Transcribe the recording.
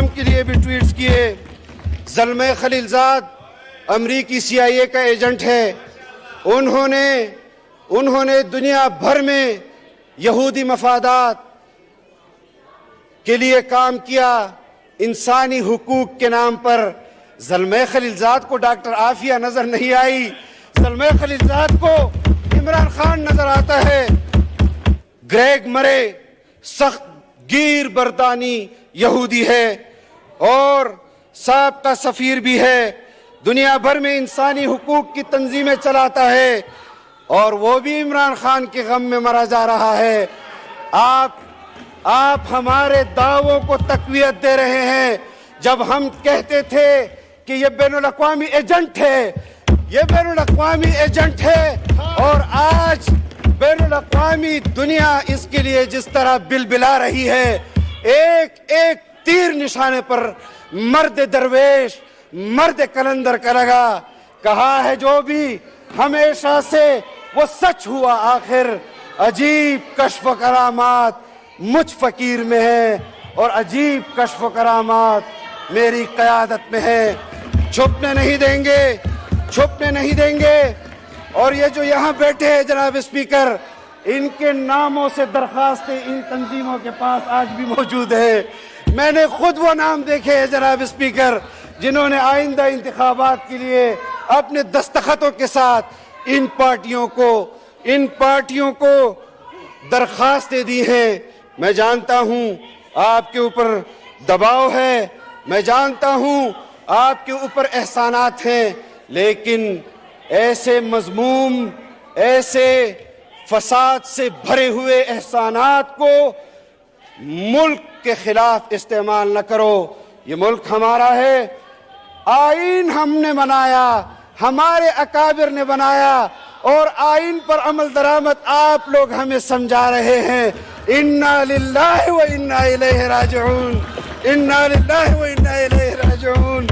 اسلام کے لیے بھی ٹویٹس کیے. زلمہ خلیلزاد امریکی CIA کا ایجنٹ ہے. انہوں نے دنیا بھر میں یہودی مفادات کے لیے کام کیا انسانی حقوق کے نام پر. زلمہ خلیلزاد کو ڈاکٹر عافیہ نظر نہیں آئی. زلمہ خلیلزاد کو عمران خان نظر آتا ہے. گریگ مرے سخت گیر برطانی یہودی ہے اور سابقہ سفیر بھی ہے. دنیا بھر میں انسانی حقوق کی تنظیمیں چلاتا ہے اور وہ بھی عمران خان کے غم میں مرا جا رہا ہے. آپ ہمارے دعووں کو تقویت دے رہے ہیں. جب ہم کہتے تھے کہ یہ بین الاقوامی ایجنٹ ہے، یہ بین الاقوامی ایجنٹ ہے، اور آج بین الاقوامی دنیا اس کے لیے جس طرح بلبلا رہی ہے، ایک ایک تیر نشانے پر مرد درویش، مرد کلندر کا لگا. کہا ہے جو بھی ہمیشہ سے وہ سچ ہوا آخر. عجیب کشف و کرامات مجھ فقیر میں ہے اور عجیب کشف و کرامات میری قیادت میں ہے. چھپنے نہیں دیں گے، چھپنے نہیں دیں گے. اور یہ جو یہاں بیٹھے ہیں جناب اسپیکر، ان کے ناموں سے درخواستیں ان تنظیموں کے پاس آج بھی موجود ہے. میں نے خود وہ نام دیکھے ہیں جناب اسپیکر جنہوں نے آئندہ انتخابات کے لیے اپنے دستخطوں کے ساتھ ان پارٹیوں کو درخواستیں دی ہیں. میں جانتا ہوں آپ کے اوپر دباؤ ہے، میں جانتا ہوں آپ کے اوپر احسانات ہیں، لیکن ایسے مذموم، ایسے فساد سے بھرے ہوئے احسانات کو ملک کے خلاف استعمال نہ کرو. یہ ملک ہمارا ہے. آئین ہم نے بنایا، ہمارے اکابر نے بنایا، اور آئین پر عمل درآمد آپ لوگ ہمیں سمجھا رہے ہیں. انا للہ و انا الیہ راجعون، انا للہ و انا الیہ راجعون.